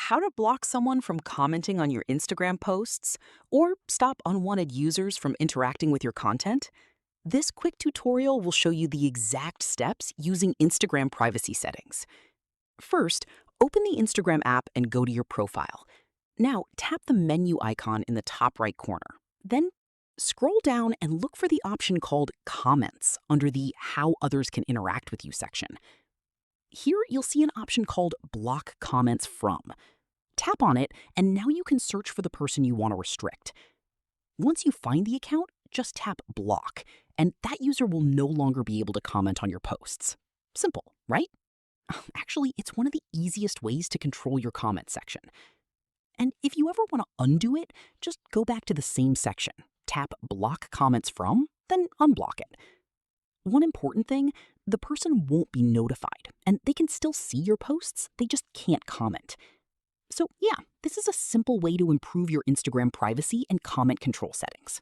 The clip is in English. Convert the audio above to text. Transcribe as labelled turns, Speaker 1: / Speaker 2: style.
Speaker 1: how to block someone from commenting on your Instagram posts, or stop unwanted users from interacting with your content? This quick tutorial will show you the exact steps using Instagram privacy settings. First, open the Instagram app and go to your profile. Now, tap the menu icon in the top right corner. Then, scroll down and look for the option called Comments under the How Others Can Interact with You section. Here, you'll see an option called Block Comments From. Tap on it, and now you can search for the person you want to restrict. Once you find the account, just tap Block, and that user will no longer be able to comment on your posts. Simple, right? Actually, it's one of the easiest ways to control your comment section. And if you ever want to undo it, just go back to the same section, tap Block Comments From, then unblock it. One important thing, the person won't be notified, and they can still see your posts, they just can't comment. So yeah, this is a simple way to improve your Instagram privacy and comment control settings.